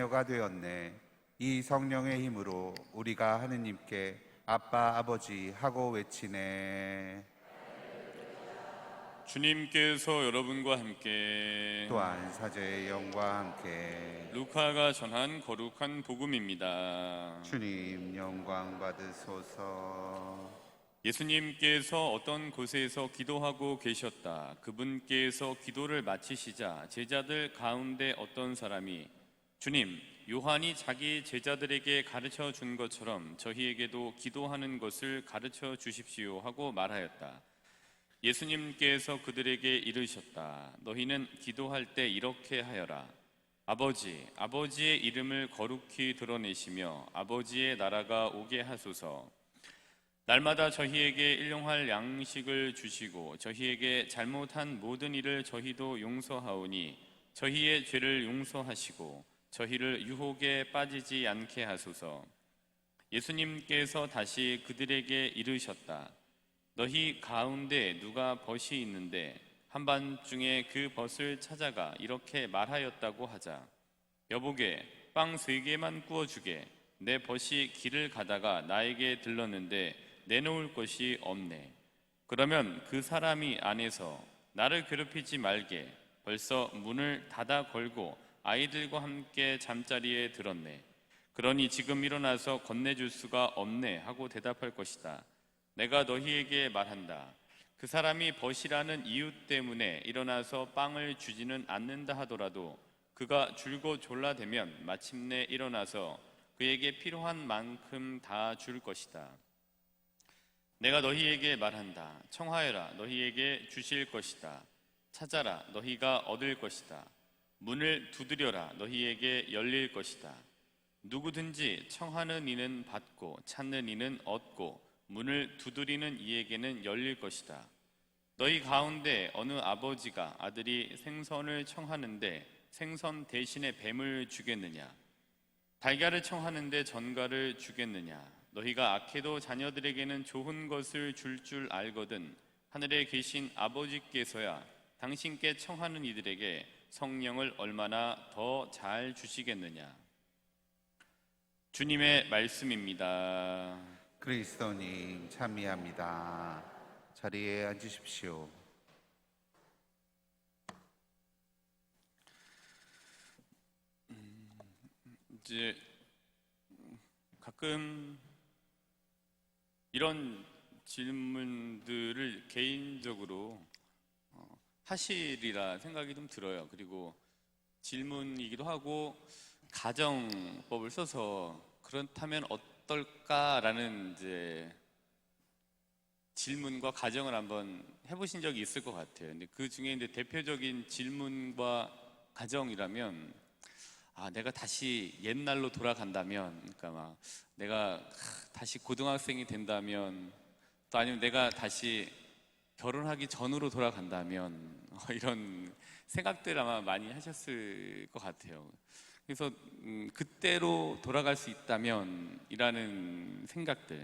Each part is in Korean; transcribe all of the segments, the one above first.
자녀가 되었네. 이 성령의 힘으로 우리가 하느님께 아빠 아버지 하고 외치네. 주님께서 여러분과 함께 또한 사제의 영과 함께 루카가 전한 거룩한 복음입니다. 주님 영광 받으소서. 예수님께서 어떤 곳에서 기도하고 계셨다. 그분께서 기도를 마치시자 제자들 가운데 어떤 사람이 주님, 요한이 자기 제자들에게 가르쳐 준 것처럼 저희에게도 기도하는 것을 가르쳐 주십시오 하고 말하였다. 예수님께서 그들에게 이르셨다. 너희는 기도할 때 이렇게 하여라. 아버지, 아버지의 이름을 거룩히 드러내시며 아버지의 나라가 오게 하소서. 날마다 저희에게 일용할 양식을 주시고 저희에게 잘못한 모든 일을 저희도 용서하오니 저희의 죄를 용서하시고 저희를 유혹에 빠지지 않게 하소서. 예수님께서 다시 그들에게 이르셨다. 너희 가운데 누가 벗이 있는데 한밤중에 그 벗을 찾아가 이렇게 말하였다고 하자. 여보게, 빵 3개만 구워주게. 내 벗이 길을 가다가 나에게 들렀는데 내놓을 것이 없네. 그러면 그 사람이 안에서 나를 괴롭히지 말게. 벌써 문을 닫아 걸고 아이들과 함께 잠자리에 들었네. 그러니 지금 일어나서 건네줄 수가 없네 하고 대답할 것이다. 내가 너희에게 말한다. 그 사람이 벗이라는 이유 때문에 일어나서 빵을 주지는 않는다 하더라도 그가 줄곧 졸라대면 마침내 일어나서 그에게 필요한 만큼 다 줄 것이다. 내가 너희에게 말한다. 청하여라, 너희에게 주실 것이다. 찾아라, 너희가 얻을 것이다. 문을 두드려라, 너희에게 열릴 것이다. 누구든지 청하는 이는 받고 찾는 이는 얻고 문을 두드리는 이에게는 열릴 것이다. 너희 가운데 어느 아버지가 아들이 생선을 청하는데 생선 대신에 뱀을 주겠느냐? 달걀을 청하는데 전갈을 주겠느냐? 너희가 악해도 자녀들에게는 좋은 것을 줄 알거든 하늘에 계신 아버지께서야 당신께 청하는 이들에게 성령을 얼마나 더 잘 주시겠느냐. 주님의 말씀입니다. 그리스도님 참미합니다. 자리에 앉으십시오. 이제 가끔 이런 질문들을 개인적으로 하시리라 생각이 좀 들어요. 그리고 질문이기도 하고 가정법을 써서 그렇다면 어떨까라는 이제 질문과 가정을 한번 해보신 적이 있을 것 같아요. 근데 그 중에 이제 대표적인 질문과 가정이라면 내가 다시 옛날로 돌아간다면, 그러니까 막 내가 다시 고등학생이 된다면, 또 아니면 내가 다시 결혼하기 전으로 돌아간다면, 이런 생각들 아마 많이 하셨을 것 같아요. 그래서 그때로 돌아갈 수 있다면 이라는 생각들,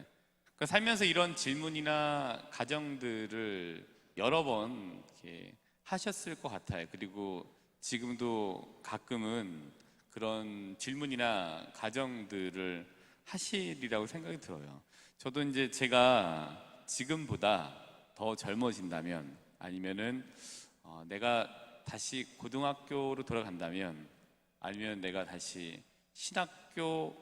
그러니까 살면서 이런 질문이나 가정들을 여러 번 이렇게 하셨을 것 같아요. 그리고 지금도 가끔은 그런 질문이나 가정들을 하시리라고 생각이 들어요. 저도 이제 제가 지금보다 더 젊어진다면, 아니면은 내가 다시 고등학교로 돌아간다면, 아니면 내가 다시 신학교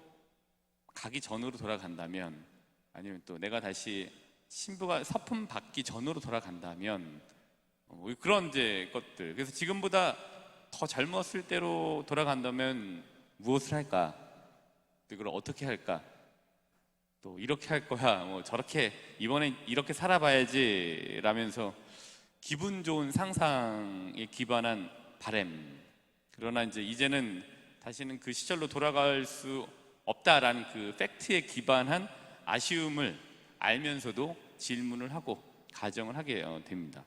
가기 전으로 돌아간다면, 아니면 또 내가 다시 신부가 서품 받기 전으로 돌아간다면, 그런 이제 것들. 그래서 지금보다 더 젊었을 때로 돌아간다면 무엇을 할까? 또 이걸 어떻게 할까? 또 이렇게 할 거야. 저렇게 이번엔 이렇게 살아봐야지 라면서 기분 좋은 상상에 기반한 바램. 그러나 이제는 다시는 그 시절로 돌아갈 수 없다라는 그 팩트에 기반한 아쉬움을 알면서도 질문을 하고 가정을 하게 됩니다.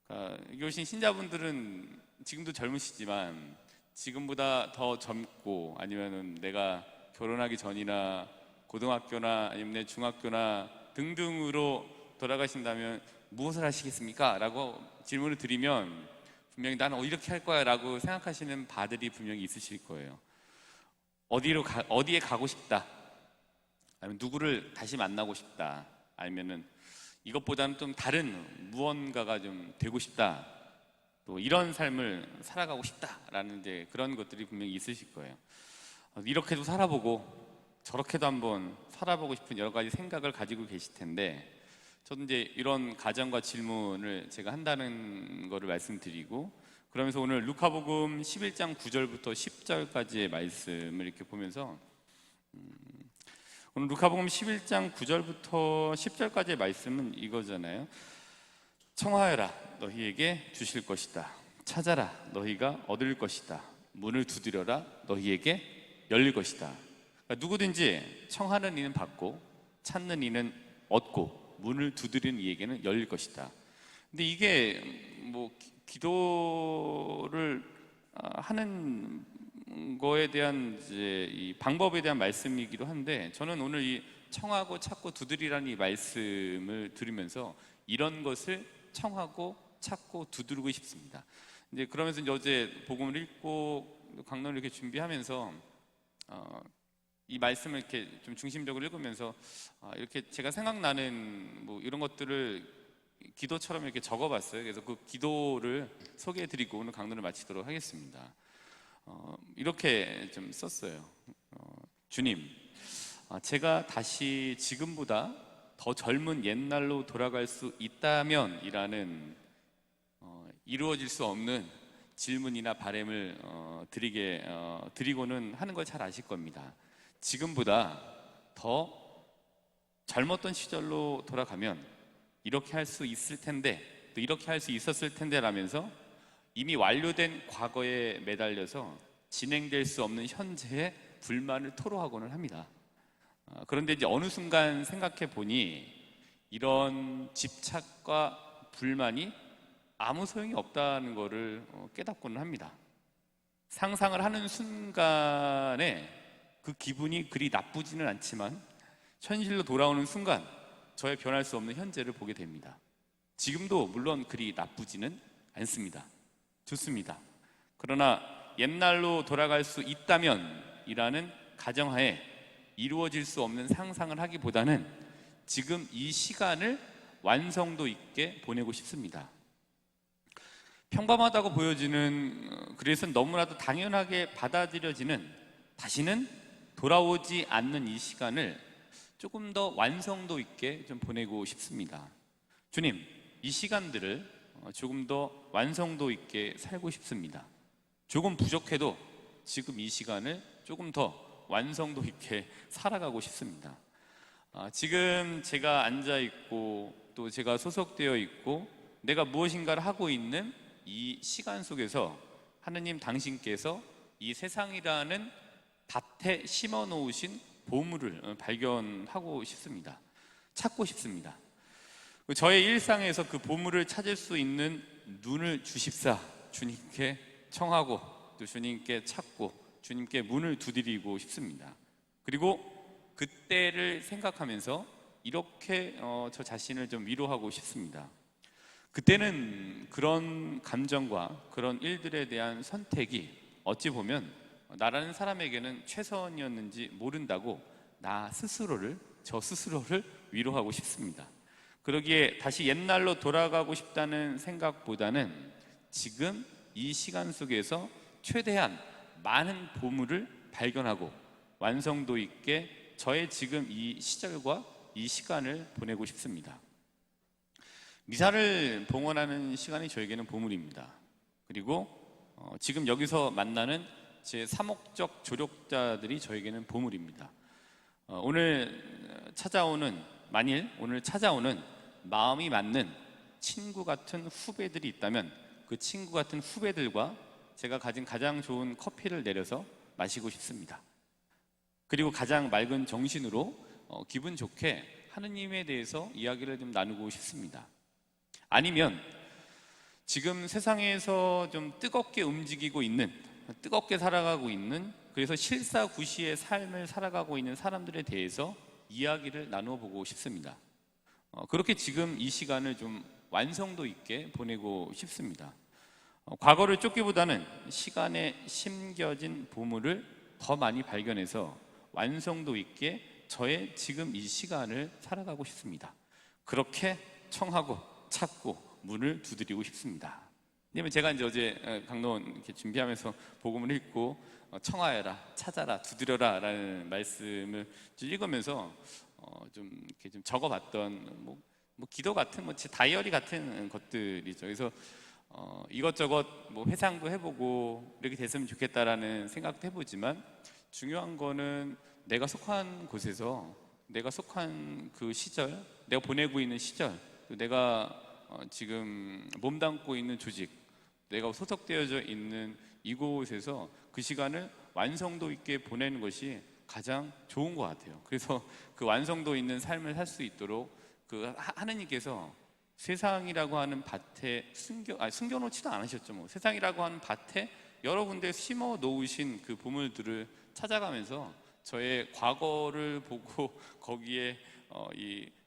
여기 오신 신자분들은 지금도 젊으시지만 지금보다 더 젊고, 아니면은 내가 결혼하기 전이나 고등학교나 아니면 내 중학교나 등등으로 돌아가신다면 무엇을 하시겠습니까? 라고 질문을 드리면 분명히 나는 이렇게 할 거야 라고 생각하시는 바들이 분명히 있으실 거예요. 어디에 가고 싶다, 아니면 누구를 다시 만나고 싶다, 아니면은 이것보다는 좀 다른 무언가가 좀 되고 싶다, 또 이런 삶을 살아가고 싶다라는 이제 그런 것들이 분명히 있으실 거예요. 이렇게도 살아보고 저렇게도 한번 살아보고 싶은 여러 가지 생각을 가지고 계실 텐데, 저도 이제 이런 가정과 질문을 제가 한다는 거를 말씀드리고, 그러면서 오늘 루카복음 11장 9절부터 10절까지의 말씀을 이렇게 보면서 오늘 루카복음 11장 9절부터 10절까지의 말씀은 이거잖아요. 청하여라, 너희에게 주실 것이다. 찾아라, 너희가 얻을 것이다. 문을 두드려라, 너희에게 열릴 것이다. 그러니까 누구든지 청하는 이는 받고, 찾는 이는 얻고, 문을 두드리는 이에게는 열릴 것이다. 근데 이게 뭐 기도를 하는 거에 대한 이제 이 방법에 대한 말씀이기도 한데, 저는 오늘 이 청하고 찾고 두드리라는 이 말씀을 들으면서 이런 것을 청하고 찾고 두드리고 싶습니다. 이제 그러면서 이제 어제 복음을 읽고 강론을 이렇게 준비하면서 이 말씀을 이렇게 좀 중심적으로 읽으면서 이렇게 제가 생각나는 뭐 이런 것들을 기도처럼 이렇게 적어봤어요. 그래서 그 기도를 소개해드리고 오늘 강론을 마치도록 하겠습니다. 이렇게 좀 썼어요. 주님, 제가 다시 지금보다 더 젊은 옛날로 돌아갈 수 있다면 이라는 이루어질 수 없는 질문이나 바람을 드리고는 하는 걸 잘 아실 겁니다. 지금보다 더 젊었던 시절로 돌아가면 이렇게 할 수 있을 텐데, 또 이렇게 할 수 있었을 텐데 라면서 이미 완료된 과거에 매달려서 진행될 수 없는 현재의 불만을 토로하고는 합니다. 그런데 이제 어느 순간 생각해 보니 이런 집착과 불만이 아무 소용이 없다는 것을 깨닫고는 합니다. 상상을 하는 순간에 그 기분이 그리 나쁘지는 않지만 현실로 돌아오는 순간 저의 변할 수 없는 현재를 보게 됩니다. 지금도 물론 그리 나쁘지는 않습니다. 좋습니다. 그러나 옛날로 돌아갈 수 있다면 이라는 가정하에 이루어질 수 없는 상상을 하기보다는 지금 이 시간을 완성도 있게 보내고 싶습니다. 평범하다고 보여지는, 그래서 너무나도 당연하게 받아들여지는, 다시는 돌아오지 않는 이 시간을 조금 더 완성도 있게 좀 보내고 싶습니다. 주님, 이 시간들을 조금 더 완성도 있게 살고 싶습니다. 조금 부족해도 지금 이 시간을 조금 더 완성도 있게 살아가고 싶습니다. 지금 제가 앉아 있고 또 제가 소속되어 있고 내가 무엇인가를 하고 있는 이 시간 속에서 하느님 당신께서 이 세상이라는 밭에 심어 놓으신 보물을 발견하고 싶습니다. 찾고 싶습니다. 저의 일상에서 그 보물을 찾을 수 있는 눈을 주십사 주님께 청하고 또 주님께 찾고 주님께 문을 두드리고 싶습니다. 그리고 그때를 생각하면서 이렇게 저 자신을 좀 위로하고 싶습니다. 그때는 그런 감정과 그런 일들에 대한 선택이 어찌 보면 나라는 사람에게는 최선이었는지 모른다고 저 스스로를 위로하고 싶습니다. 그러기에 다시 옛날로 돌아가고 싶다는 생각보다는 지금 이 시간 속에서 최대한 많은 보물을 발견하고 완성도 있게 저의 지금 이 시절과 이 시간을 보내고 싶습니다. 미사를 봉헌하는 시간이 저에게는 보물입니다. 그리고 지금 여기서 만나는 제 사목적 조력자들이 저에게는 보물입니다. 오늘 찾아오는 마음이 맞는 친구 같은 후배들이 있다면 그 친구 같은 후배들과 제가 가진 가장 좋은 커피를 내려서 마시고 싶습니다. 그리고 가장 맑은 정신으로 기분 좋게 하느님에 대해서 이야기를 좀 나누고 싶습니다. 아니면 지금 세상에서 좀 뜨겁게 움직이고 있는, 뜨겁게 살아가고 있는, 그래서 실사구시의 삶을 살아가고 있는 사람들에 대해서 이야기를 나누어 보고 싶습니다. 그렇게 지금 이 시간을 좀 완성도 있게 보내고 싶습니다. 과거를 쫓기보다는 시간에 심겨진 보물을 더 많이 발견해서 완성도 있게 저의 지금 이 시간을 살아가고 싶습니다. 그렇게 청하고 찾고 문을 두드리고 싶습니다. 왜냐면 제가 이제 어제 강론 이렇게 준비하면서 복음을 읽고 청하여라, 찾아라, 두드려라 라는 말씀을 읽으면서 좀 이렇게 좀 적어봤던 뭐 기도 같은 제 다이어리 같은 것들이죠. 그래서 이것저것 뭐 회상도 해보고 이렇게 됐으면 좋겠다라는 생각도 해보지만 중요한 거는 내가 속한 곳에서 내가 속한 그 시절, 내가 보내고 있는 시절, 내가 지금 몸담고 있는 조직, 내가 소속되어져 있는 이곳에서 그 시간을 완성도 있게 보내는 것이 가장 좋은 것 같아요. 그래서 그 완성도 있는 삶을 살 수 있도록 그 하느님께서 세상이라고 하는 밭에 숨겨놓지도 않으셨죠. 뭐 세상이라고 하는 밭에 여러 군데 심어 놓으신 그 보물들을 찾아가면서 저의 과거를 보고 거기에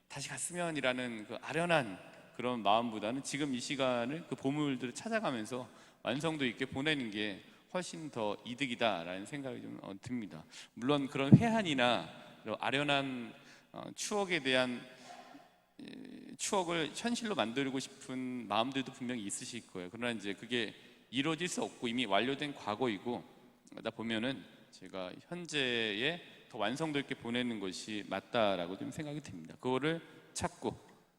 다시 갔으면이라는 그 아련한 그런 마음보다는 지금 이 시간을 그 보물들을 찾아가면서 완성도 있게 보내는 게 훨씬 더 이득이다라는 생각이 좀 듭니다. 물론 그런 회한이나 아련한 추억에 대한 추억을 현실로 만들고 싶은 마음들도 분명히 있으실 거예요. 그러나 이제 그게 이루어질 수 없고 이미 완료된 과거이고, 그러다 보면은 제가 현재에 더 완성도 있게 보내는 것이 맞다라고 좀 생각이 듭니다. 그거를 찾고,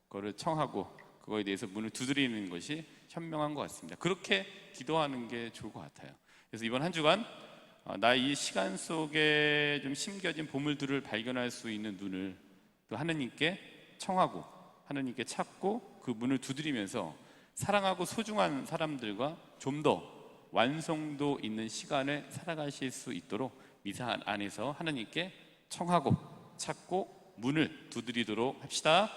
그거를 청하고, 그거에 대해서 문을 두드리는 것이 현명한 것 같습니다. 그렇게 기도하는 게 좋을 것 같아요. 그래서 이번 한 주간 나의 이 시간 속에 좀 심겨진 보물들을 발견할 수 있는 눈을 또 하느님께 청하고 하느님께 찾고 그 문을 두드리면서 사랑하고 소중한 사람들과 좀 더 완성도 있는 시간을 살아가실 수 있도록 미사 안에서 하느님께 청하고 찾고 문을 두드리도록 합시다.